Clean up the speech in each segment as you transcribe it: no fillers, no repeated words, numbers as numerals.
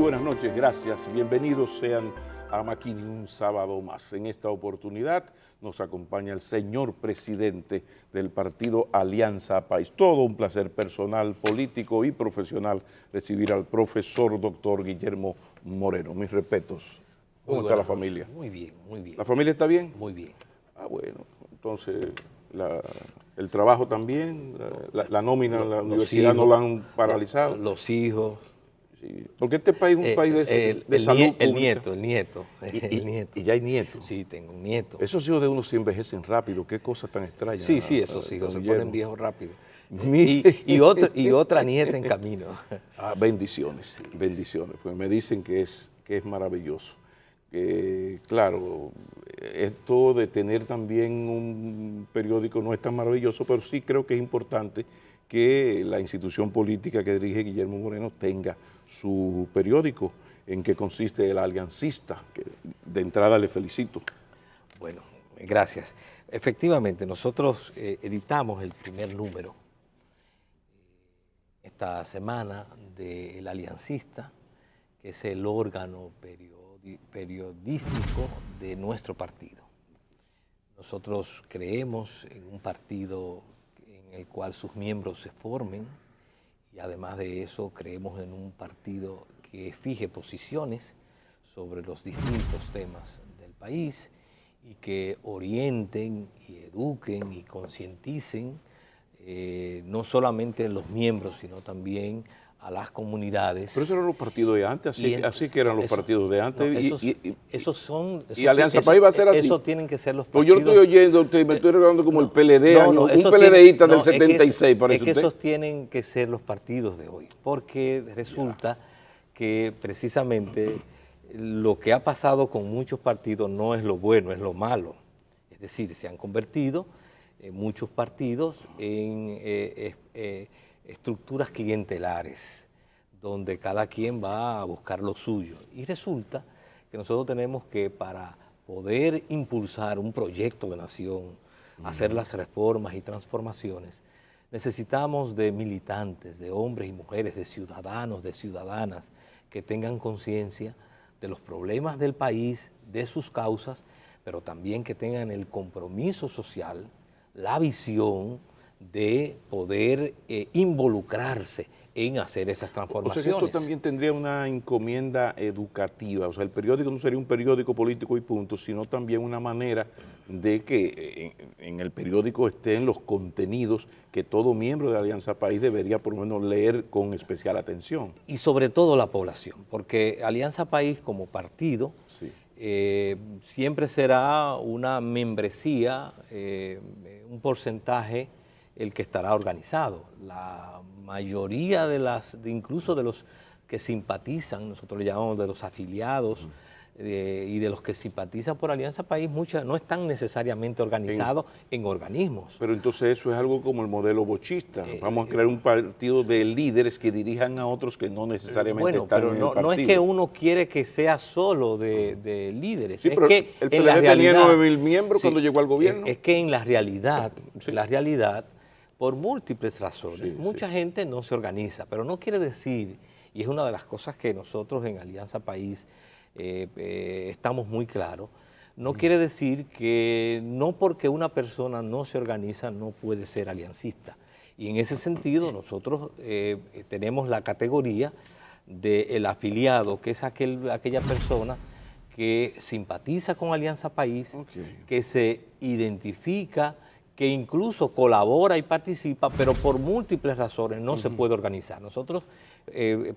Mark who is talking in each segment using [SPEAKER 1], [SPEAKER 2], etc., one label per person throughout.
[SPEAKER 1] buenas noches, gracias. Bienvenidos sean a Maquini un sábado más. En esta oportunidad nos acompaña el señor presidente del partido Alianza País. Todo un placer personal, político y profesional recibir al profesor doctor Guillermo Moreno. Mis respetos. ¿Cómo está la familia?
[SPEAKER 2] Muy bien, muy bien.
[SPEAKER 1] ¿La familia está bien?
[SPEAKER 2] Muy bien.
[SPEAKER 1] Ah, bueno, entonces el trabajo también, la nómina en la universidad
[SPEAKER 2] hijos,
[SPEAKER 1] no la han paralizado.
[SPEAKER 2] Los hijos.
[SPEAKER 1] Sí, porque este país es un país de salud
[SPEAKER 2] el
[SPEAKER 1] pública.
[SPEAKER 2] nieto.
[SPEAKER 1] Y ya hay nietos.
[SPEAKER 2] Sí, tengo un nieto.
[SPEAKER 1] Esos hijos de uno se envejecen rápido, qué cosa tan extraña.
[SPEAKER 2] Sí, esos hijos se ponen viejos rápido.
[SPEAKER 1] Mire.
[SPEAKER 2] Y otra nieta en camino.
[SPEAKER 1] Ah, bendiciones, bendiciones, pues me dicen que es maravilloso. Claro, esto de tener también un periódico no es tan maravilloso, pero sí creo que es importante que la institución política que dirige Guillermo Moreno tenga su periódico, en que consiste el Aliancista, que de entrada le felicito.
[SPEAKER 2] Bueno, gracias. Efectivamente, nosotros editamos el primer número esta semana del Aliancista, que es el órgano periodístico de nuestro partido. Nosotros creemos en un partido en el cual sus miembros se formen y además de eso creemos en un partido que fije posiciones sobre los distintos temas del país y que orienten y eduquen y concienticen no solamente a los miembros, sino también a las comunidades.
[SPEAKER 1] Pero esos eran los partidos de antes, así que eran los partidos de antes.
[SPEAKER 2] Y
[SPEAKER 1] Alianza País va a ser así.
[SPEAKER 2] Eso tienen que ser los
[SPEAKER 1] Pues
[SPEAKER 2] partidos.
[SPEAKER 1] yo lo estoy oyendo, me estoy recordando como el PLD, un PLDista del 76, parece
[SPEAKER 2] usted. Es que
[SPEAKER 1] usted.
[SPEAKER 2] esos tienen que ser los partidos de hoy, porque resulta que precisamente lo que ha pasado con muchos partidos no es lo bueno, es lo malo. Es decir, se han convertido muchos partidos en estructuras clientelares, donde cada quien va a buscar lo suyo. Y resulta que nosotros tenemos que, para poder impulsar un proyecto de nación, hacer las reformas y transformaciones, necesitamos de militantes, de hombres y mujeres, de ciudadanos, de ciudadanas, que tengan conciencia de los problemas del país, de sus causas, pero también que tengan el compromiso social, la visión de poder involucrarse en hacer esas transformaciones.
[SPEAKER 1] O sea que esto también tendría una encomienda educativa, o sea, el periódico no sería un periódico político y punto, sino también una manera de que en el periódico estén los contenidos que todo miembro de Alianza País debería por lo menos leer con especial atención.
[SPEAKER 2] Y sobre todo la población, porque Alianza País como partido siempre será una membresía, un porcentaje el que estará organizado. La mayoría incluso de los que simpatizan, nosotros le llamamos de los afiliados y de los que simpatizan por Alianza País, muchas no están necesariamente organizados en organismos.
[SPEAKER 1] Pero entonces eso es algo como el modelo bochista. Vamos a crear un partido de líderes que dirijan a otros que no necesariamente están en el partido.
[SPEAKER 2] No es que uno quiere que sea solo de líderes.
[SPEAKER 1] Sí,
[SPEAKER 2] es
[SPEAKER 1] pero
[SPEAKER 2] que
[SPEAKER 1] el PLD tenía 9.000 miembros cuando llegó al gobierno.
[SPEAKER 2] Es que en la realidad, por múltiples razones, mucha gente no se organiza, pero no quiere decir, y es una de las cosas que nosotros en Alianza País estamos muy claros, no quiere decir que no porque una persona no se organiza no puede ser aliancista. Y en ese sentido nosotros tenemos la categoría del afiliado, que es aquella persona que simpatiza con Alianza País, que se identifica, que incluso colabora y participa, pero por múltiples razones no se puede organizar. Nosotros,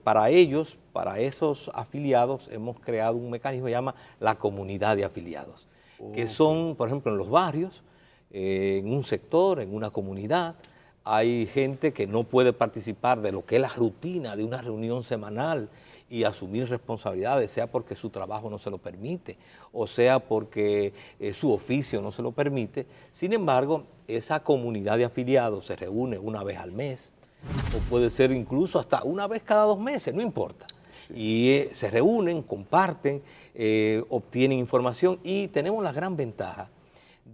[SPEAKER 2] para esos afiliados, hemos creado un mecanismo que se llama la comunidad de afiliados, que son, por ejemplo, en los barrios, en un sector, en una comunidad, hay gente que no puede participar de lo que es la rutina de una reunión semanal y asumir responsabilidades, sea porque su trabajo no se lo permite o sea porque su oficio no se lo permite. Sin embargo, esa comunidad de afiliados se reúne una vez al mes o puede ser incluso hasta una vez cada 2 meses, no importa. Y se reúnen, comparten, obtienen información y tenemos la gran ventaja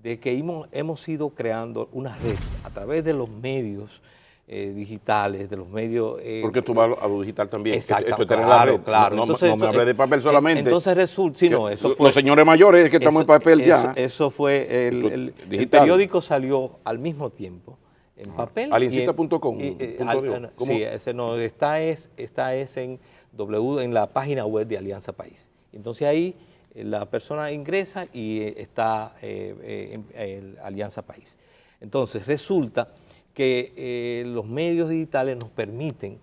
[SPEAKER 2] de que hemos ido creando una red a través de los medios digitales, de los medios...
[SPEAKER 1] Porque esto va a lo digital también.
[SPEAKER 2] Exacto,
[SPEAKER 1] esto está en la red.
[SPEAKER 2] claro.
[SPEAKER 1] No,
[SPEAKER 2] Entonces,
[SPEAKER 1] no me hablé de papel solamente.
[SPEAKER 2] Entonces resulta, sí, no, eso fue...
[SPEAKER 1] Los señores mayores que estamos en papel ya.
[SPEAKER 2] Eso fue, el periódico salió al mismo tiempo, en papel.
[SPEAKER 1] Aliancita.com.
[SPEAKER 2] Sí, ese no, está es en en la página web de Alianza País. Entonces ahí la persona ingresa y está en Alianza País. Entonces resulta que los medios digitales nos permiten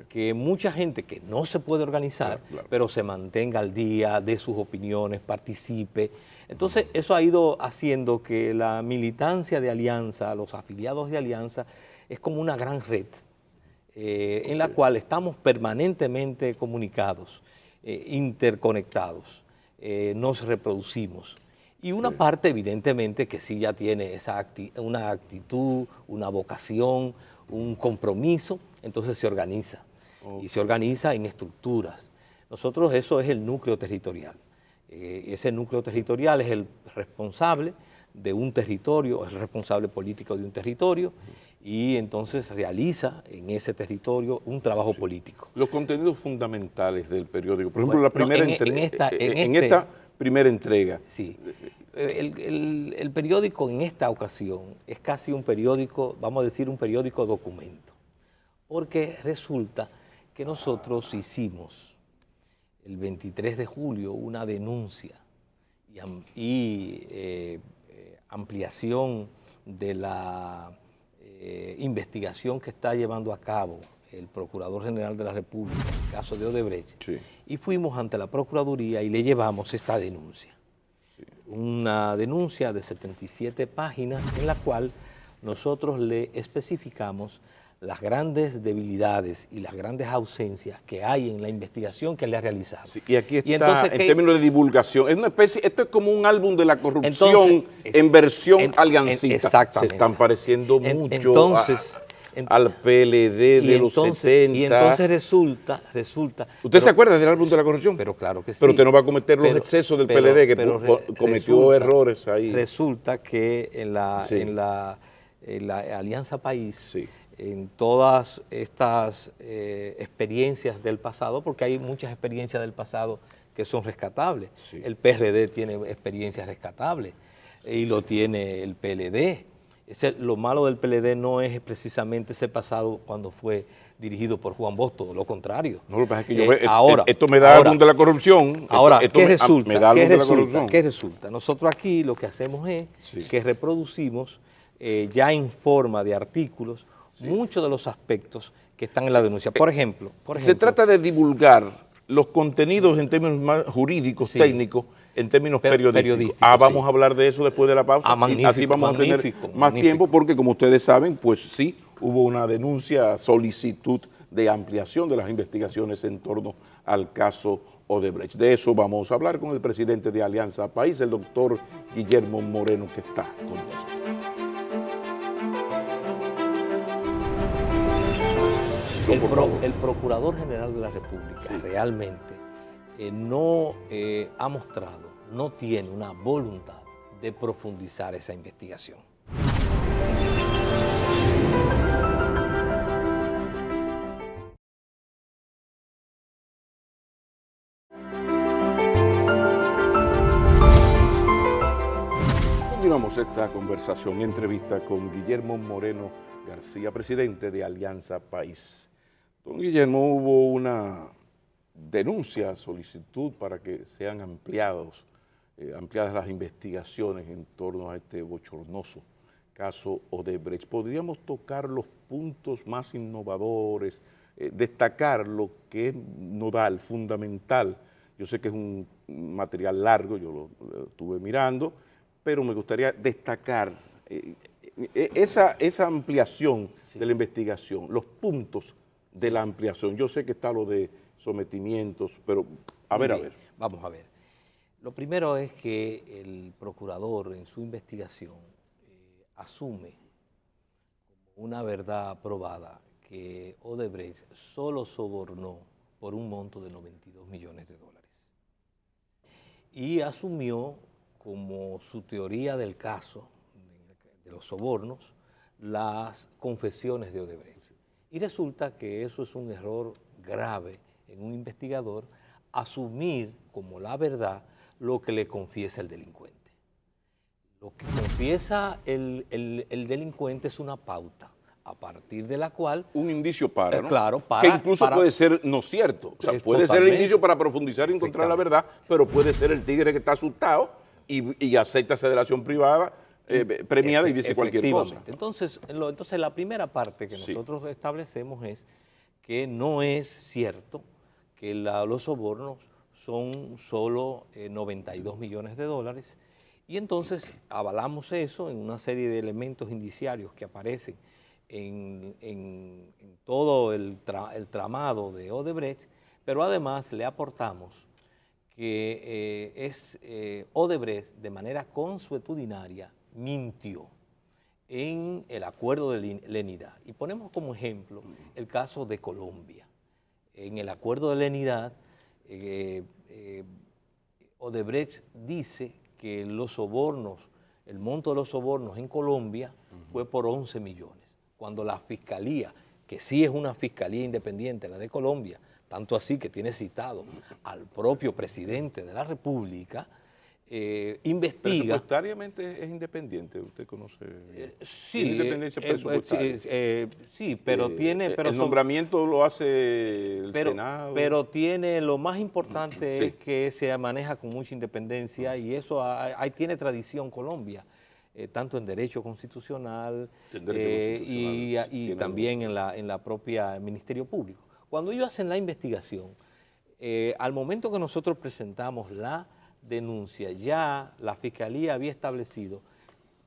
[SPEAKER 2] que mucha gente que no se puede organizar, pero se mantenga al día de sus opiniones, participe. Entonces eso ha ido haciendo que la militancia de Alianza, los afiliados de Alianza, es como una gran red en la cual estamos permanentemente comunicados, interconectados, nos reproducimos. Y una parte, evidentemente, que sí ya tiene una actitud, una vocación, un compromiso, entonces se organiza. Y se organiza en estructuras. Nosotros, eso es el núcleo territorial. Ese núcleo territorial es el responsable de un territorio, es el responsable político de un territorio, y entonces realiza en ese territorio un trabajo político.
[SPEAKER 1] Los contenidos fundamentales del periódico, por ejemplo, la primera esta primera entrega.
[SPEAKER 2] Sí, el periódico en esta ocasión es casi un periódico, vamos a decir un periódico documento, porque resulta que nosotros hicimos el 23 de julio una denuncia y ampliación de la investigación que está llevando a cabo el Procurador General de la República en el caso de Odebrecht, y fuimos ante la Procuraduría y le llevamos esta denuncia. Una denuncia de 77 páginas en la cual nosotros le especificamos las grandes debilidades y las grandes ausencias que hay en la investigación que le ha realizado.
[SPEAKER 1] Sí, y aquí está, entonces, en términos de divulgación, es una especie, esto es como un álbum de la corrupción entonces, en versión aliancista.
[SPEAKER 2] Exactamente.
[SPEAKER 1] Se están pareciendo mucho al PLD de los 70.
[SPEAKER 2] Y entonces resulta...
[SPEAKER 1] ¿Usted se acuerda del álbum de la corrupción?
[SPEAKER 2] Pero claro que sí.
[SPEAKER 1] Pero usted no va a cometer los excesos del PLD, que cometió errores ahí.
[SPEAKER 2] Resulta que en la Alianza País... Sí. En todas estas experiencias del pasado, porque hay muchas experiencias del pasado que son rescatables. Sí. El PRD tiene experiencias rescatables y lo tiene el PLD. Lo malo del PLD no es precisamente ese pasado cuando fue dirigido por Juan Bosch, todo lo contrario.
[SPEAKER 1] No, lo que pasa es que yo esto me da álbum de la corrupción.
[SPEAKER 2] Ahora, ¿qué resulta? ¿Qué resulta? Nosotros aquí lo que hacemos es que reproducimos ya en forma de artículos muchos de los aspectos que están en la denuncia. Por ejemplo,
[SPEAKER 1] se trata de divulgar los contenidos en términos más jurídicos, técnicos, en términos periodísticos. Vamos a hablar de eso después de la pausa. Y así vamos a tener más tiempo, porque como ustedes saben, pues sí, hubo una denuncia, solicitud de ampliación de las investigaciones en torno al caso Odebrecht. De eso vamos a hablar con el presidente de Alianza País, el doctor Guillermo Moreno, que está con nosotros.
[SPEAKER 2] El Procurador General de la República realmente no ha mostrado, no tiene una voluntad de profundizar esa investigación.
[SPEAKER 1] Continuamos esta conversación, entrevista con Guillermo Moreno García, presidente de Alianza País. Don Guillermo, hubo una denuncia, solicitud para que sean ampliadas las investigaciones en torno a este bochornoso caso Odebrecht. ¿Podríamos tocar los puntos más innovadores, destacar lo que es nodal, fundamental? Yo sé que es un material largo, yo lo estuve mirando, pero me gustaría destacar esa ampliación de la investigación, los puntos de la ampliación. Yo sé que está lo de sometimientos, pero a ver.
[SPEAKER 2] Vamos a ver. Lo primero es que el procurador en su investigación asume como una verdad probada que Odebrecht solo sobornó por un monto de $92 millones. Y asumió como su teoría del caso, de los sobornos, las confesiones de Odebrecht. Y resulta que eso es un error grave en un investigador, asumir como la verdad lo que le confiesa el delincuente. Lo que confiesa el delincuente es una pauta, a partir de la cual...
[SPEAKER 1] Un indicio para, ¿no?
[SPEAKER 2] Claro,
[SPEAKER 1] que incluso puede ser no cierto. O sea, puede ser el indicio para profundizar y encontrar la verdad, pero puede ser el tigre que está asustado y acepta esa delación privada premiada y dice cualquier cosa.
[SPEAKER 2] Entonces, la primera parte que nosotros establecemos es que no es cierto que los sobornos son solo 92 millones de dólares, y entonces avalamos eso en una serie de elementos indiciarios que aparecen en todo el tramado de Odebrecht, pero además le aportamos que Odebrecht de manera consuetudinaria mintió en el acuerdo de lenidad. Y ponemos como ejemplo el caso de Colombia. En el acuerdo de lenidad, Odebrecht dice que los sobornos, el monto de los sobornos en Colombia fue por 11 millones, cuando la fiscalía, que sí es una fiscalía independiente, la de Colombia, tanto así que tiene citado al propio presidente de la República, investiga...
[SPEAKER 1] Presupuestariamente es independiente, usted conoce.
[SPEAKER 2] Sí,
[SPEAKER 1] independencia presupuestaria.
[SPEAKER 2] sí, pero tiene... Pero
[SPEAKER 1] el nombramiento lo hace el Senado.
[SPEAKER 2] Pero tiene, lo más importante es que se maneja con mucha independencia, y eso ahí tiene tradición Colombia, tanto en derecho constitucional, y también en la propia Ministerio Público. Cuando ellos hacen la investigación, al momento que nosotros presentamos la denuncia, ya la Fiscalía había establecido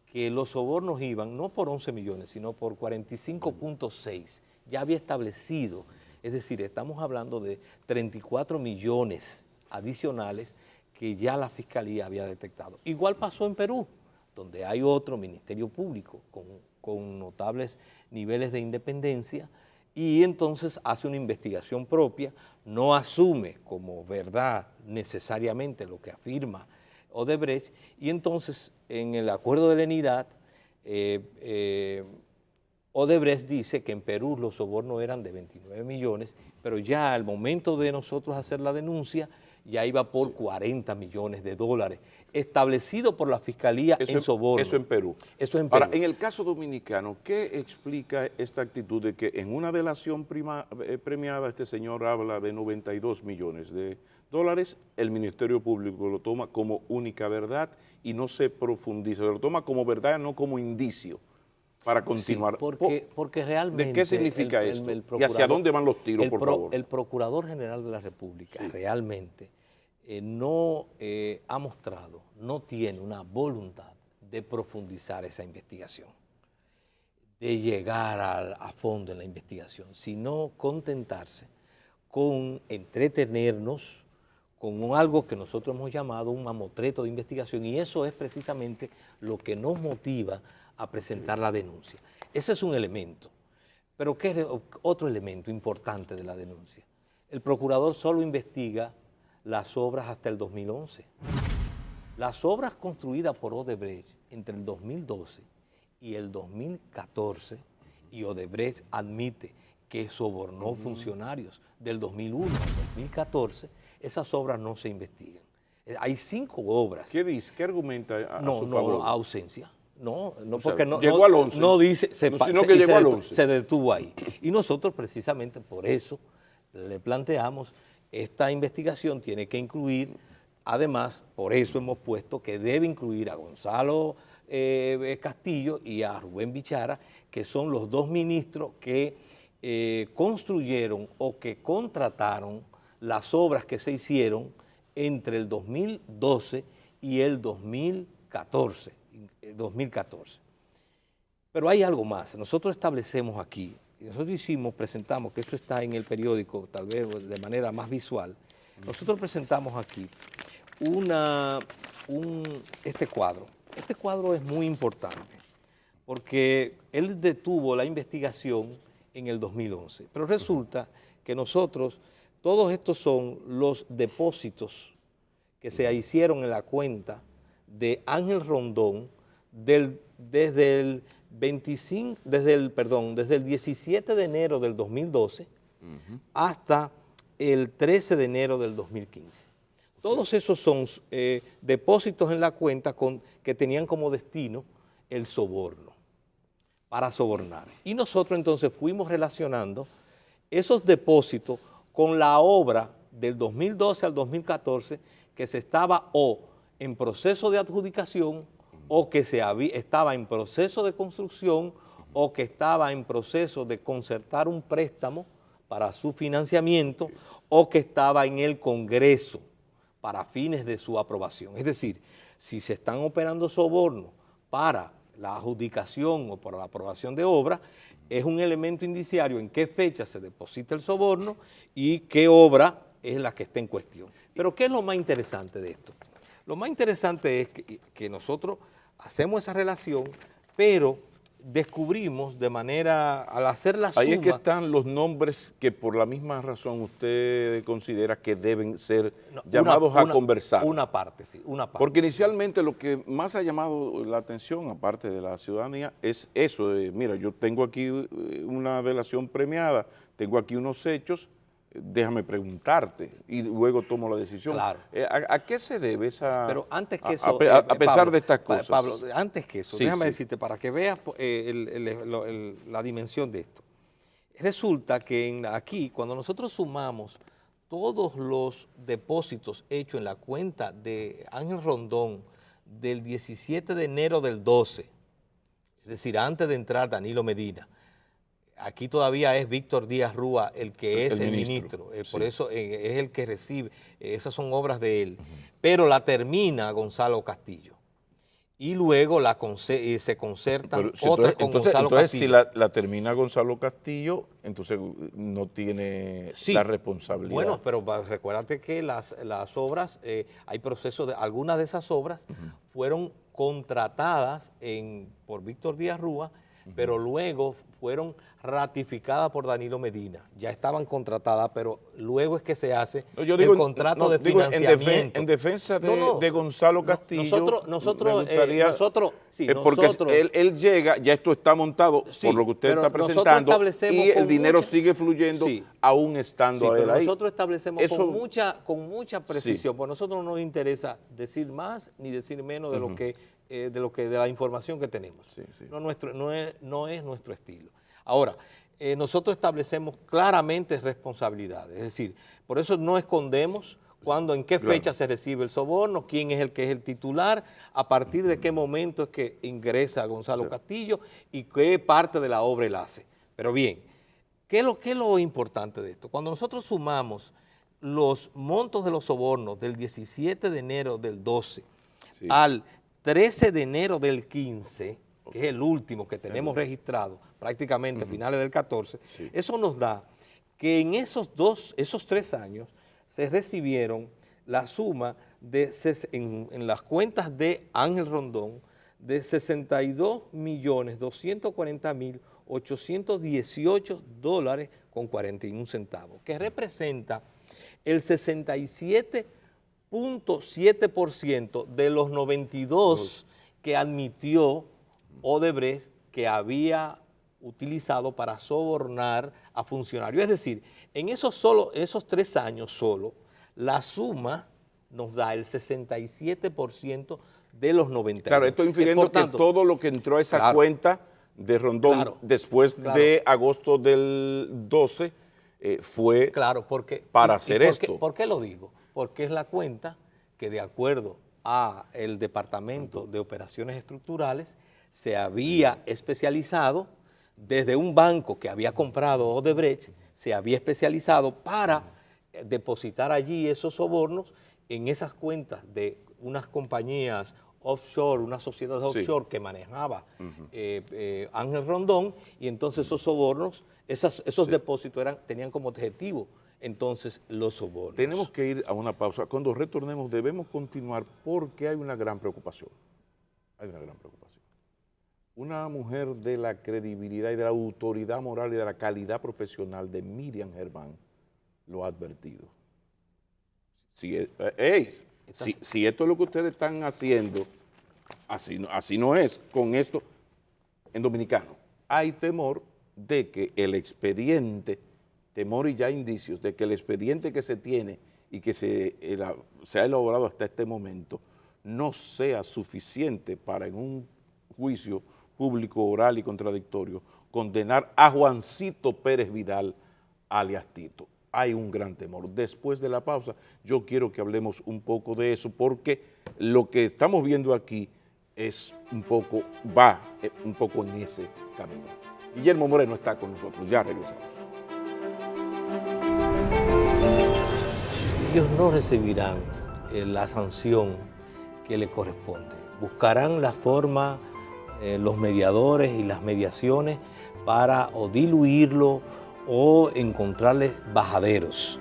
[SPEAKER 2] que los sobornos iban no por 11 millones, sino por 45.6. Ya había establecido, es decir, estamos hablando de 34 millones adicionales que ya la Fiscalía había detectado. Igual pasó en Perú, donde hay otro Ministerio Público con notables niveles de independencia, y entonces hace una investigación propia, no asume como verdad necesariamente lo que afirma Odebrecht, y entonces en el acuerdo de lenidad, Odebrecht dice que en Perú los sobornos eran de 29 millones, pero ya al momento de nosotros hacer la denuncia, ya iba por 40 millones de dólares, establecido por la Fiscalía en soborno.
[SPEAKER 1] Eso en Perú.
[SPEAKER 2] Eso en Perú.
[SPEAKER 1] Ahora, en el caso dominicano, ¿qué explica esta actitud de que en una delación premiada este señor habla de 92 millones de dólares, el Ministerio Público lo toma como única verdad y no se profundiza, lo toma como verdad, no como indicio para continuar?
[SPEAKER 2] Sí, porque realmente...
[SPEAKER 1] ¿De qué significa esto? ¿Y hacia dónde van los tiros, por favor?
[SPEAKER 2] El Procurador General de la República realmente no ha mostrado, no tiene una voluntad de profundizar esa investigación, de llegar a fondo en la investigación, sino contentarse con entretenernos con algo que nosotros hemos llamado un mamotreto de investigación, y eso es precisamente lo que nos motiva a presentar la denuncia. Ese es un elemento. Pero ¿qué es otro elemento importante de la denuncia? El procurador solo investiga las obras hasta el 2011. Las obras construidas por Odebrecht entre el 2012 y el 2014, y Odebrecht admite que sobornó funcionarios del 2001 al 2014, esas obras no se investigan. Hay 5 obras.
[SPEAKER 1] ¿Qué dice? ¿Qué argumenta a su favor?
[SPEAKER 2] No, ausencia. No,
[SPEAKER 1] o
[SPEAKER 2] porque
[SPEAKER 1] sea, llegó al 11.
[SPEAKER 2] No dice,
[SPEAKER 1] sino que llegó al 11.
[SPEAKER 2] Se detuvo ahí. Y nosotros precisamente por eso le planteamos, esta investigación tiene que incluir, además, por eso hemos puesto que debe incluir a Gonzalo Castillo y a Rubén Bichara, que son los 2 ministros que construyeron o que contrataron las obras que se hicieron entre el 2012 y el 2014. Pero hay algo más. Nosotros establecemos aquí, y nosotros presentamos, que eso está en el periódico, tal vez de manera más visual, nosotros presentamos aquí este cuadro. Este cuadro es muy importante, porque él detuvo la investigación en el 2011, pero resulta que nosotros, todos estos son los depósitos que se hicieron en la cuenta de Ángel Rondón desde el desde el 17 de enero del 2012 hasta el 13 de enero del 2015. Todos esos son depósitos en la cuenta que tenían como destino el soborno, para sobornar. Y nosotros entonces fuimos relacionando esos depósitos con la obra del 2012 al 2014 que se estaba o en proceso de adjudicación o que estaba en proceso de construcción o que estaba en proceso de concertar un préstamo para su financiamiento o que estaba en el Congreso para fines de su aprobación. Es decir, si se están operando sobornos para la adjudicación o para la aprobación de obra, es un elemento indiciario en qué fecha se deposita el soborno y qué obra es la que está en cuestión. Pero ¿qué es lo más interesante de esto? Lo más interesante es que nosotros hacemos esa relación, pero descubrimos de manera, al hacer la suma...
[SPEAKER 1] Ahí es que están los nombres que por la misma razón usted considera que deben ser llamados a conversar.
[SPEAKER 2] Una parte, sí, una parte.
[SPEAKER 1] Porque inicialmente lo que más ha llamado la atención, aparte de la ciudadanía, es eso de, mira, yo tengo aquí una delación premiada, tengo aquí unos hechos, déjame preguntarte y luego tomo la decisión.
[SPEAKER 2] Claro.
[SPEAKER 1] ¿A qué se debe esa...?
[SPEAKER 2] Pero antes que eso...
[SPEAKER 1] A pesar
[SPEAKER 2] Pablo,
[SPEAKER 1] de estas cosas.
[SPEAKER 2] Pablo, antes que eso,
[SPEAKER 1] sí,
[SPEAKER 2] déjame
[SPEAKER 1] sí.
[SPEAKER 2] decirte, para que veas la dimensión de esto. Resulta que aquí, cuando nosotros sumamos todos los depósitos hechos en la cuenta de Ángel Rondón del 17 de enero del 12, es decir, antes de entrar Danilo Medina, aquí todavía es Víctor Díaz Rúa el que es el ministro. Por eso es el que recibe, esas son obras de él, pero la termina Gonzalo Castillo. Y luego se concertan otras con Gonzalo Castillo.
[SPEAKER 1] Si la termina Gonzalo Castillo, entonces no tiene la responsabilidad.
[SPEAKER 2] Bueno, pero recuérdate que las obras, hay procesos algunas de esas obras fueron contratadas por Víctor Díaz Rúa, pero luego fueron ratificadas por Danilo Medina. Ya estaban contratadas, pero luego es que se hace el contrato de financiamiento.
[SPEAKER 1] En defensa de Gonzalo Castillo, porque él llega, ya esto está montado por lo que usted está presentando y el dinero sigue fluyendo aún estando él ahí.
[SPEAKER 2] Nosotros establecemos con mucha precisión, porque a nosotros no nos interesa decir más ni decir menos de lo que de la información que tenemos. No es nuestro estilo. Ahora, nosotros establecemos claramente responsabilidades, es decir, por eso no escondemos cuándo, en qué fecha se recibe el soborno, quién es el que es el titular, a partir de qué momento es que ingresa Gonzalo Castillo y qué parte de la obra él hace. Pero bien, ¿qué es lo importante de esto? Cuando nosotros sumamos los montos de los sobornos del 17 de enero del 12 al 13 de enero del 15, que es el último que tenemos registrado, prácticamente a finales del 14, eso nos da que en esos 3 años se recibieron la suma en las cuentas de Ángel Rondón de $62.240.818.41, que representa el 67.7% de los 92 que admitió Odebrecht que había utilizado para sobornar a funcionarios. Es decir, en esos 3 años solo, la suma nos da el 67% de los 92.
[SPEAKER 1] Claro, estoy infiriendo que todo lo que entró a esa cuenta de Rondón después de agosto del 12 fue para hacer esto.
[SPEAKER 2] ¿Por qué lo digo? Porque es la cuenta que, de acuerdo al Departamento de Operaciones Estructurales, se había especializado desde un banco que había comprado Odebrecht, se había especializado para depositar allí esos sobornos en esas cuentas de unas compañías offshore, unas sociedades offshore que manejaba Ángel Rondón, y entonces esos sobornos, esos depósitos tenían como objetivo entonces los sobornos.
[SPEAKER 1] Tenemos que ir a una pausa. Cuando retornemos debemos continuar porque hay una gran preocupación. Hay una gran preocupación. Una mujer de la credibilidad y de la autoridad moral y de la calidad profesional de Miriam Germán lo ha advertido. Si esto es lo que ustedes están haciendo, así no es. Con esto, en dominicano, hay temor de que el expediente, temor y ya indicios de que el expediente que se tiene y que se ha elaborado hasta este momento no sea suficiente para en un juicio público, oral y contradictorio condenar a Juancito Pérez Vidal, alias Tito. Hay un gran temor. Después de la pausa, yo quiero que hablemos un poco de eso, porque lo que estamos viendo aquí es va un poco en ese camino. Guillermo Moreno está con nosotros, ya regresamos.
[SPEAKER 2] Ellos no recibirán la sanción que le corresponde. Buscarán la forma, los mediadores y las mediaciones para o diluirlo o encontrarles bajaderos.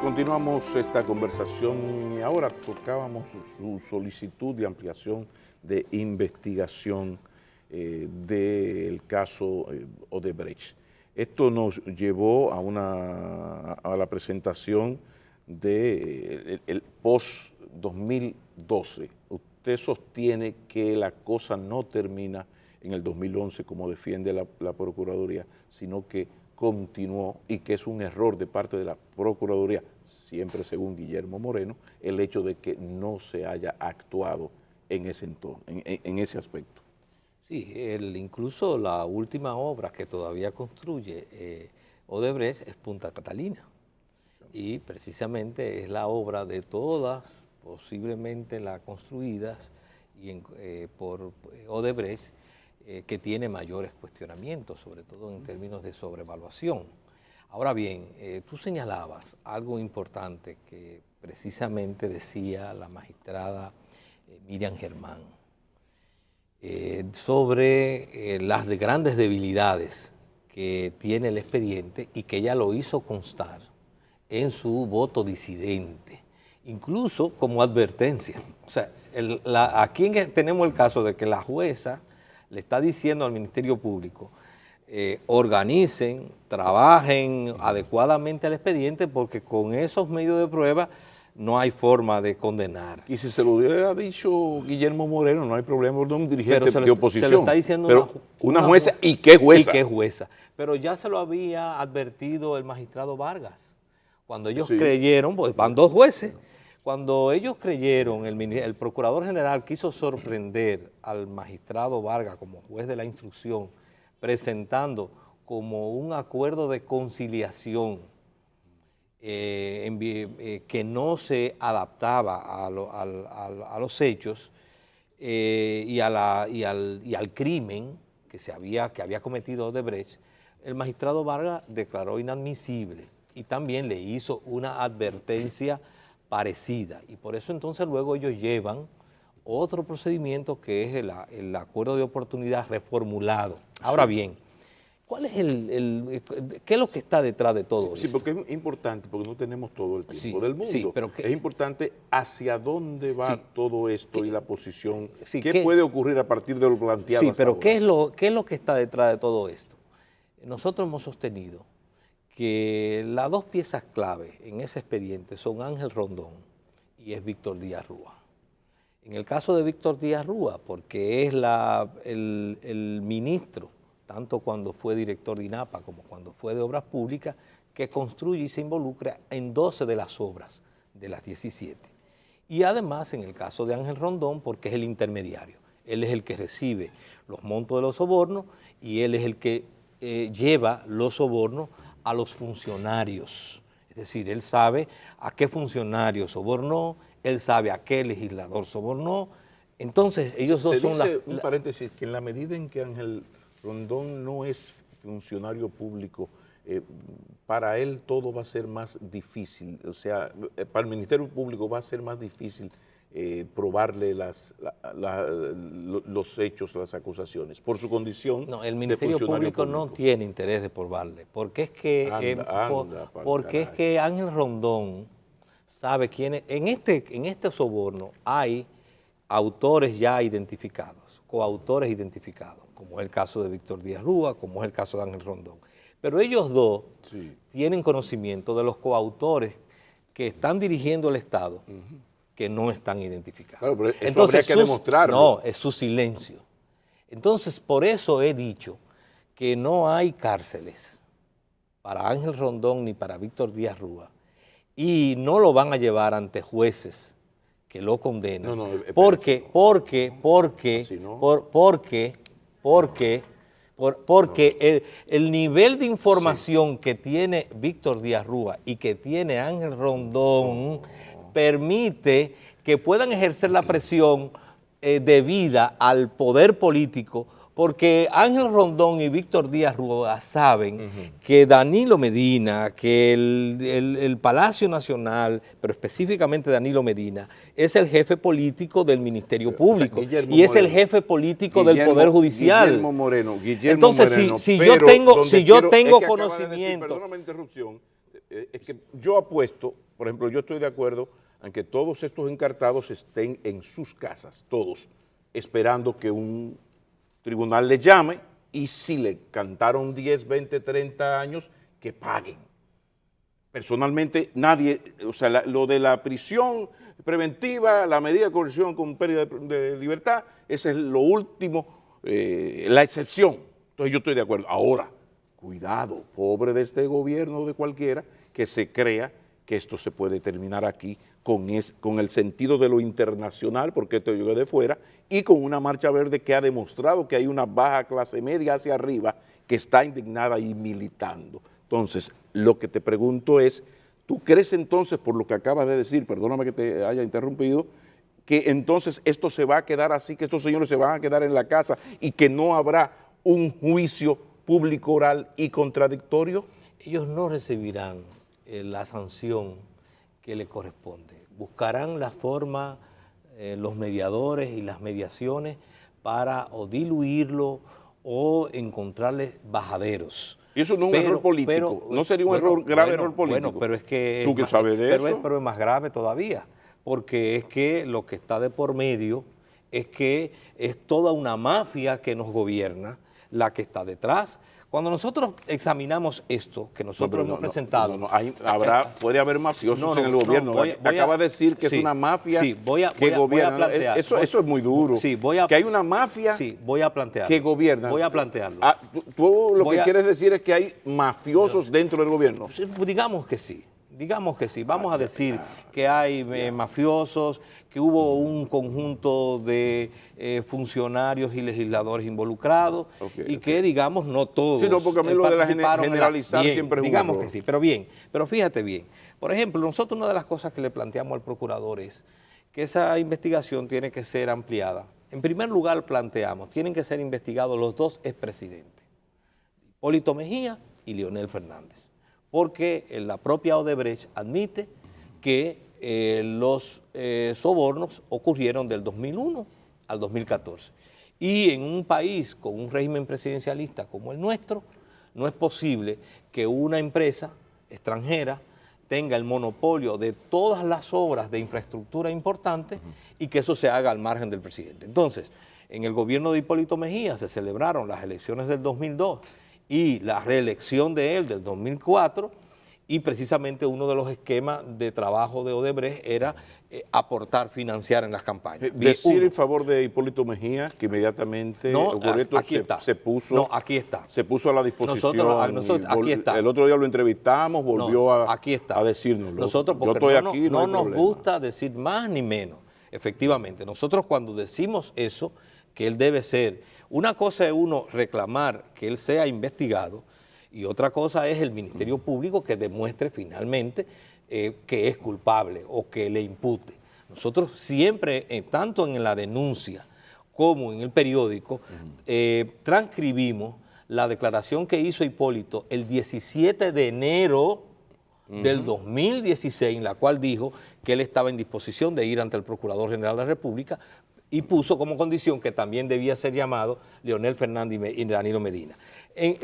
[SPEAKER 1] Continuamos esta conversación y ahora tocábamos su solicitud de ampliación de investigación del caso Odebrecht. Esto nos llevó a la presentación del post-2012. Usted sostiene que la cosa no termina en el 2011 como defiende la Procuraduría, sino que continuó y que es un error de parte de la Procuraduría, siempre según Guillermo Moreno, el hecho de que no se haya actuado en ese entorno, en ese aspecto.
[SPEAKER 2] Sí, incluso la última obra que todavía construye Odebrecht es Punta Catalina, y precisamente es la obra de todas, posiblemente las construidas por Odebrecht, que tiene mayores cuestionamientos, sobre todo en términos de sobrevaluación. Ahora bien, tú señalabas algo importante que precisamente decía la magistrada Miriam Germán, sobre las grandes debilidades que tiene el expediente y que ella lo hizo constar en su voto disidente, incluso como advertencia. O sea, aquí tenemos el caso de que la jueza le está diciendo al Ministerio Público, organicen, trabajen adecuadamente al expediente, porque con esos medios de prueba no hay forma de condenar.
[SPEAKER 1] Y si se lo hubiera dicho Guillermo Moreno, no hay problema de un dirigente de oposición.
[SPEAKER 2] Se lo está diciendo
[SPEAKER 1] una jueza, ¿y qué jueza?
[SPEAKER 2] ¿Y qué jueza? Pero ya se lo había advertido el magistrado Vargas. Cuando ellos creyeron, pues van dos jueces, cuando ellos creyeron, el procurador general quiso sorprender al magistrado Vargas como juez de la instrucción, presentando como un acuerdo de conciliación que no se adaptaba a los hechos y al crimen que había cometido Odebrecht, el magistrado Vargas declaró inadmisible y también le hizo una advertencia parecida, y por eso entonces luego ellos llevan otro procedimiento que es el acuerdo de oportunidad reformulado. Ahora bien, ¿cuál es qué es lo que está detrás de todo eso?
[SPEAKER 1] Sí, porque es importante, porque no tenemos todo el tiempo del mundo.
[SPEAKER 2] Sí, pero
[SPEAKER 1] es importante hacia dónde va todo esto y la posición.
[SPEAKER 2] Sí,
[SPEAKER 1] ¿Qué puede ocurrir a partir de lo planteado?
[SPEAKER 2] Sí, pero ¿qué es lo que está detrás de todo esto? Nosotros hemos sostenido que las dos piezas clave en ese expediente son Ángel Rondón y es Víctor Díaz Rúa. En el caso de Víctor Díaz Rúa, porque es el ministro, tanto cuando fue director de INAPA como cuando fue de Obras Públicas, que construye y se involucra en 12 de las obras de las 17. Y además, en el caso de Ángel Rondón, porque es el intermediario. Él es el que recibe los montos de los sobornos y él es el que lleva los sobornos a los funcionarios. Es decir, él sabe a qué funcionario sobornó, él sabe a qué legislador sobornó. Entonces, ellos dos son
[SPEAKER 1] un paréntesis, que en la medida en que Ángel Rondón no es funcionario público, para él todo va a ser más difícil. O sea, para el Ministerio Público va a ser más difícil probarle los hechos, las acusaciones, por su condición.
[SPEAKER 2] No, el Ministerio Público no tiene interés de probarle, porque es que, es que Ángel Rondón sabe quién es. En este soborno hay autores ya identificados, coautores identificados, como es el caso de Víctor Díaz Rúa, como es el caso de Ángel Rondón. Pero ellos dos tienen conocimiento de los coautores que están dirigiendo el Estado, que no están identificados.
[SPEAKER 1] Claro, pero eso habría que demostrarlo.
[SPEAKER 2] No, es su silencio. Entonces, por eso he dicho que no hay cárceles para Ángel Rondón ni para Víctor Díaz Rúa, y no lo van a llevar ante jueces que lo condenan. Porque el nivel de información que tiene Víctor Díaz Rúa y que tiene Ángel Rondón permite que puedan ejercer la presión debida al poder político, porque Ángel Rondón y Víctor Díaz Rúa saben que Danilo Medina, que el Palacio Nacional, pero específicamente Danilo Medina, es el jefe político del Ministerio Público y es el jefe político del Poder Judicial.
[SPEAKER 1] Guillermo Moreno.
[SPEAKER 2] Entonces, si yo tengo conocimiento...
[SPEAKER 1] Perdóname la interrupción, es que yo apuesto, por ejemplo, yo estoy de acuerdo en que todos estos encartados estén en sus casas, todos, esperando que un tribunal les llame, y si le cantaron 10, 20, 30 años, que paguen. Personalmente, nadie, o sea, lo de la prisión preventiva, la medida de coerción con pérdida de libertad, ese es lo último, la excepción. Entonces yo estoy de acuerdo. Ahora, cuidado, pobre de este gobierno o de cualquiera, que se crea que esto se puede terminar aquí con el sentido de lo internacional, porque esto llega de fuera, y con una marcha verde que ha demostrado que hay una baja clase media hacia arriba que está indignada y militando. Entonces, lo que te pregunto es, ¿tú crees entonces, por lo que acabas de decir, perdóname que te haya interrumpido, que entonces esto se va a quedar así, que estos señores se van a quedar en la casa y que no habrá un juicio público oral y contradictorio?
[SPEAKER 2] Ellos no recibirán la sanción que le corresponde. Buscarán la forma, los mediadores y las mediaciones para o diluirlo o encontrarles bajaderos.
[SPEAKER 1] Y eso no es un error político, no sería un grave error político.
[SPEAKER 2] Bueno, pero es que...
[SPEAKER 1] ¿Tú que sabes de eso?
[SPEAKER 2] Pero es más grave todavía, porque es que lo que está de por medio es que es toda una mafia que nos gobierna la que está detrás. Cuando nosotros examinamos esto, que nosotros hemos presentado...
[SPEAKER 1] puede haber mafiosos en el gobierno. Acaba de decir que es una mafia que gobierna. Eso es muy duro. Que hay una mafia que gobierna.
[SPEAKER 2] Voy a plantearlo.
[SPEAKER 1] Tú lo que quieres decir es que hay mafiosos dentro del gobierno.
[SPEAKER 2] Digamos que sí. Digamos que sí, vamos a decir que hay mafiosos, que hubo un conjunto de funcionarios y legisladores involucrados y que, digamos, no todos.
[SPEAKER 1] Sí, no, porque a mí lo de la generalizar siempre es un
[SPEAKER 2] digamos
[SPEAKER 1] error.
[SPEAKER 2] que sí, pero fíjate bien. Por ejemplo, nosotros una de las cosas que le planteamos al procurador es que esa investigación tiene que ser ampliada. En primer lugar, planteamos, tienen que ser investigados los dos expresidentes, Hipólito Mejía y Leonel Fernández, porque la propia Odebrecht admite que los sobornos ocurrieron del 2001 al 2014. Y en un país con un régimen presidencialista como el nuestro, no es posible que una empresa extranjera tenga el monopolio de todas las obras de infraestructura importantes y que eso se haga al margen del presidente. Entonces, en el gobierno de Hipólito Mejía se celebraron las elecciones del 2002 y la reelección de él del 2004, y precisamente uno de los esquemas de trabajo de Odebrecht era aportar, financiar en las campañas.
[SPEAKER 1] Decir en favor de Hipólito Mejía que inmediatamente se puso a la disposición.
[SPEAKER 2] Aquí está.
[SPEAKER 1] El otro día lo entrevistamos, volvió a decírnoslo.
[SPEAKER 2] Nosotros, porque no nos gusta decir más ni menos. Efectivamente, nosotros cuando decimos eso, que él debe ser, una cosa es uno reclamar que él sea investigado y otra cosa es el Ministerio Público que demuestre finalmente que es culpable o que le impute. Nosotros siempre, tanto en la denuncia como en el periódico, transcribimos la declaración que hizo Hipólito el 17 de enero del 2016, en la cual dijo que él estaba en disposición de ir ante el Procurador General de la República y puso como condición que también debía ser llamado Leonel Fernández y Danilo Medina.
[SPEAKER 1] En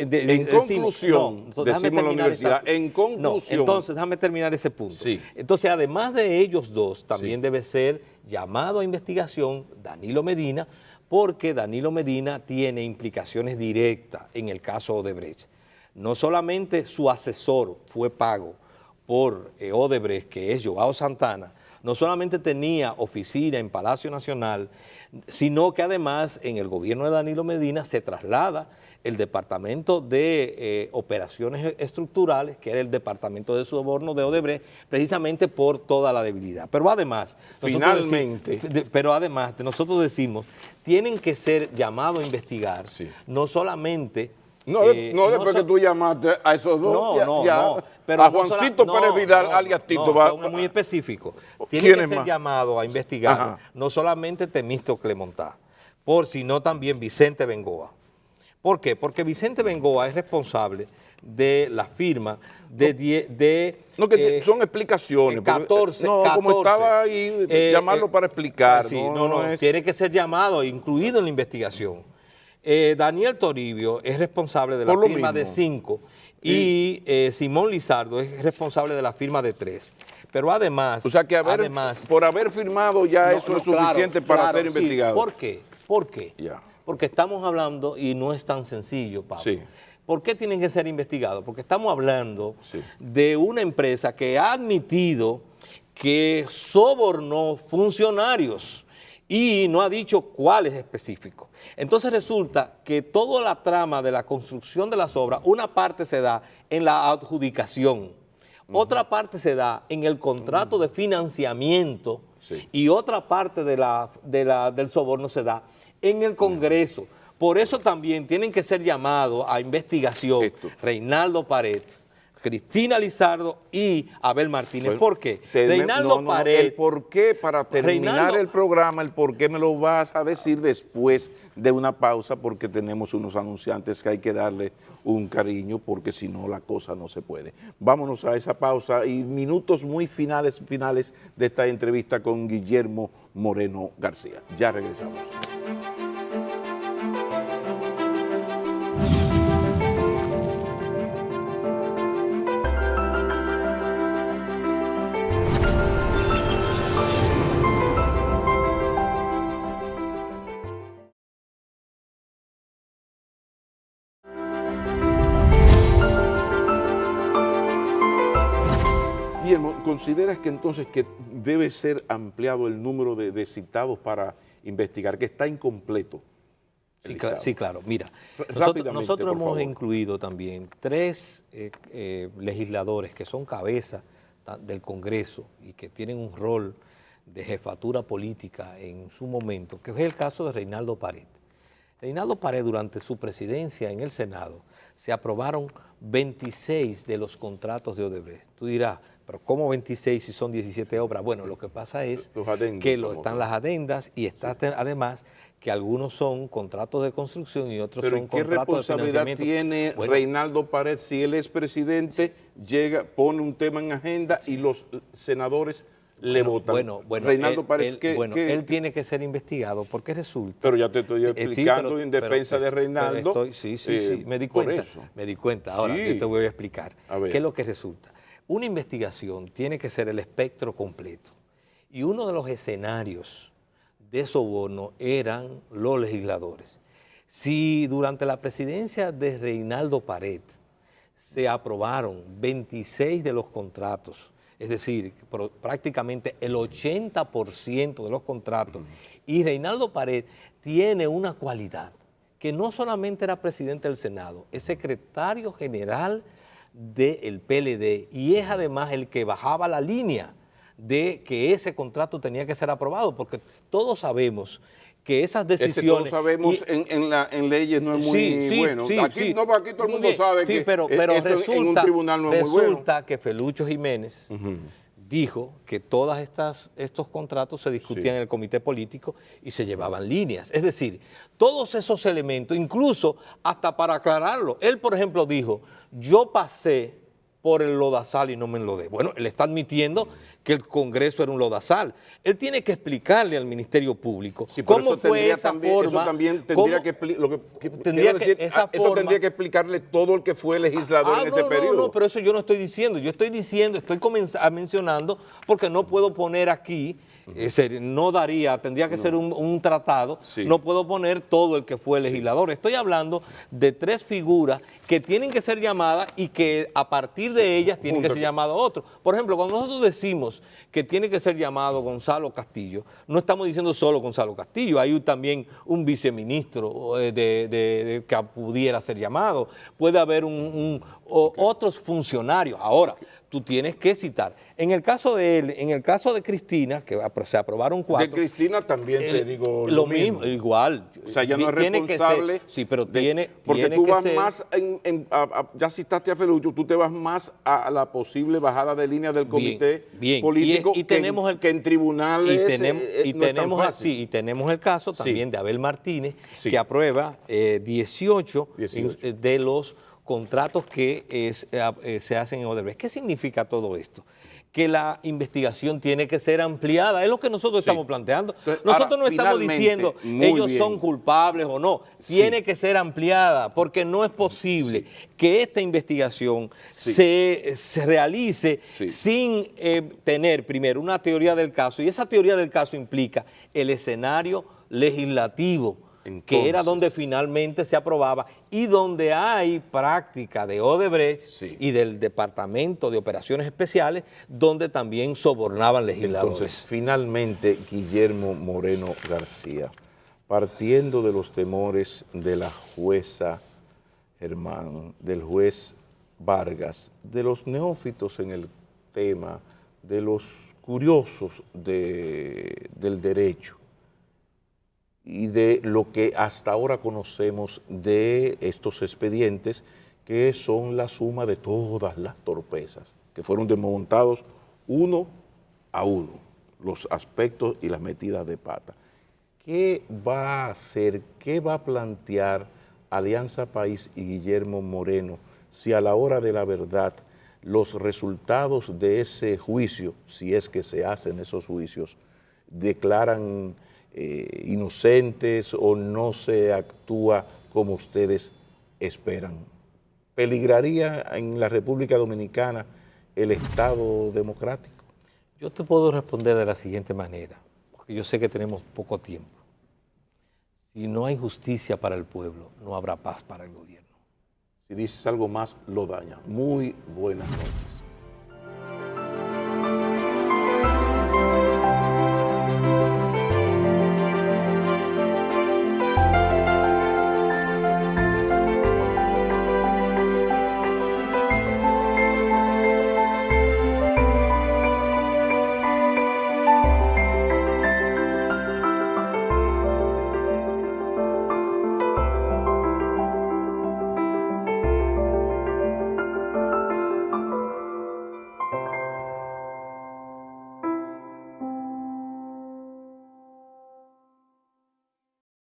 [SPEAKER 1] conclusión, decimos la universidad, en conclusión.
[SPEAKER 2] Entonces, déjame terminar ese punto.
[SPEAKER 1] Sí.
[SPEAKER 2] Entonces, además de ellos dos, también debe ser llamado a investigación Danilo Medina porque Danilo Medina tiene implicaciones directas en el caso Odebrecht. No solamente su asesor fue pago por Odebrecht, que es Joao Santana, no solamente tenía oficina en Palacio Nacional, sino que además en el gobierno de Danilo Medina se traslada el Departamento de Operaciones Estructurales, que era el Departamento de Soborno de Odebrecht, precisamente por toda la debilidad. Pero además, nosotros decimos, tienen que ser llamados a investigar, no solamente...
[SPEAKER 1] después que tú llamaste a esos dos,
[SPEAKER 2] pero
[SPEAKER 1] a Juancito Pérez Vidal, alias Tito.
[SPEAKER 2] Son muy específicos. Tienen que ser llamados a investigar, no solamente Temístocle Montá, sino también Vicente Bengoa. ¿Por qué? Porque Vicente Bengoa es responsable de la firma
[SPEAKER 1] son explicaciones.
[SPEAKER 2] 14.
[SPEAKER 1] Como estaba ahí, llamarlo para explicar.
[SPEAKER 2] Tiene que ser llamado, incluido en la investigación. Daniel Toribio es responsable de la firma de 5 y Simón Lizardo es responsable de la firma de 3. Pero además...
[SPEAKER 1] O sea que por haber firmado ya eso es suficiente para ser investigado.
[SPEAKER 2] ¿Por qué? Porque estamos hablando, y no es tan sencillo, Pablo.
[SPEAKER 1] Sí.
[SPEAKER 2] ¿Por qué tienen que ser investigados? Porque estamos hablando de una empresa que ha admitido que sobornó funcionarios y no ha dicho cuáles específicos. Entonces resulta que toda la trama de la construcción de las obras, una parte se da en la adjudicación, otra parte se da en el contrato de financiamiento y otra parte del soborno se da en el Congreso. Por eso también tienen que ser llamados a investigación Reinaldo Pared, Cristina Lizardo y Abel Martínez. ¿Por qué?
[SPEAKER 1] Reinaldo Pared. El por qué, para terminar el programa, el por qué me lo vas a decir después de una pausa, porque tenemos unos anunciantes que hay que darle un cariño, porque si no la cosa no se puede. Vámonos a esa pausa y minutos muy finales de esta entrevista con Guillermo Moreno García. Ya regresamos. ¿Consideras que entonces que debe ser ampliado el número de citados para investigar, que está incompleto?
[SPEAKER 2] Sí, claro. Mira, nosotros hemos incluido también 3 legisladores que son cabeza del Congreso y que tienen un rol de jefatura política en su momento, que es el caso de Reinaldo Pared. Reinaldo Pared, durante su presidencia en el Senado, se aprobaron 26 de los contratos de Odebrecht. Tú dirás, pero ¿cómo 26 si son 17 obras? Bueno, lo que pasa es que están las adendas y está además que algunos son contratos de construcción y otros son contratos de financiamiento.
[SPEAKER 1] ¿Qué responsabilidad tiene Reinaldo Pared si él es presidente, pone un tema en agenda y los senadores le votan?
[SPEAKER 2] Reinaldo Pared, él tiene que ser investigado porque resulta...
[SPEAKER 1] Pero ya te estoy explicando en defensa de Reinaldo.
[SPEAKER 2] Sí, me di cuenta. Ahora yo te voy a explicar qué es lo que resulta. Una investigación tiene que ser el espectro completo y uno de los escenarios de soborno eran los legisladores. Si durante la presidencia de Reinaldo Pared se aprobaron 26 de los contratos, es decir, prácticamente el 80% de los contratos, y Reinaldo Pared tiene una cualidad, que no solamente era presidente del Senado, es secretario general del PLD y es además el que bajaba la línea de que ese contrato tenía que ser aprobado, porque todos sabemos que esas decisiones...
[SPEAKER 1] Todos sabemos en leyes no es muy bueno. Aquí todo el mundo sabe que
[SPEAKER 2] pero resulta,
[SPEAKER 1] en un tribunal no es muy bueno.
[SPEAKER 2] Resulta que Felucho Jiménez dijo que todos estos contratos se discutían en el comité político y se llevaban líneas. Es decir, todos esos elementos, incluso hasta para aclararlo, él por ejemplo dijo, yo pasé por el lodazal y no me enlodé. Bueno, él está admitiendo que el Congreso era un lodazal. Él tiene que explicarle al Ministerio Público cómo fue esa forma.
[SPEAKER 1] Eso también tendría que tendría que explicarle todo el que fue legislador en ese periodo.
[SPEAKER 2] No, pero eso yo no estoy diciendo. Yo estoy diciendo, mencionando, porque no puedo poner aquí, no daría, tendría que ser un tratado, no puedo poner todo el que fue legislador. Estoy hablando de 3 figuras que tienen que ser llamadas y que a partir de ellas tienen que ser llamados otros. Por ejemplo, cuando nosotros decimos que tiene que ser llamado Gonzalo Castillo, no estamos diciendo solo Gonzalo Castillo, hay también un viceministro que pudiera ser llamado, puede haber otros funcionarios. Ahora, tú tienes que citar. En el caso de él, en el caso de Cristina, que se aprobaron 4.
[SPEAKER 1] De Cristina también te digo
[SPEAKER 2] lo mismo. Igual.
[SPEAKER 1] O sea, ya no es responsable.
[SPEAKER 2] Sí, pero
[SPEAKER 1] porque tú vas más, ya citaste a Felucho, tú te vas más a la posible bajada de línea del comité político que en tribunales
[SPEAKER 2] y tenemos el caso también de Abel Martínez, que aprueba 18 de los contratos que se hacen en Odebrecht. ¿Qué significa todo esto? Que la investigación tiene que ser ampliada, es lo que nosotros estamos planteando. Entonces, nosotros no estamos diciendo ellos son culpables o no, tiene que ser ampliada, porque no es posible que esta investigación se realice sin tener primero una teoría del caso, y esa teoría del caso implica el escenario legislativo, que era donde finalmente se aprobaba y donde hay práctica de Odebrecht y del Departamento de Operaciones Especiales, donde también sobornaban legisladores.
[SPEAKER 1] Entonces, finalmente, Guillermo Moreno García, partiendo de los temores de la jueza Germán, del juez Vargas, de los neófitos en el tema, de los curiosos del derecho, y de lo que hasta ahora conocemos de estos expedientes, que son la suma de todas las torpezas, que fueron desmontados uno a uno, los aspectos y las metidas de pata. ¿Qué va a hacer, qué va a plantear Alianza País y Guillermo Moreno si a la hora de la verdad los resultados de ese juicio, si es que se hacen esos juicios, declaran inocentes o no se actúa como ustedes esperan? ¿Peligraría en la República Dominicana el Estado democrático?
[SPEAKER 2] Yo te puedo responder de la siguiente manera, porque yo sé que tenemos poco tiempo. Si no hay justicia para el pueblo, no habrá paz para el gobierno.
[SPEAKER 1] Si dices algo más, lo daña. Muy buenas noches.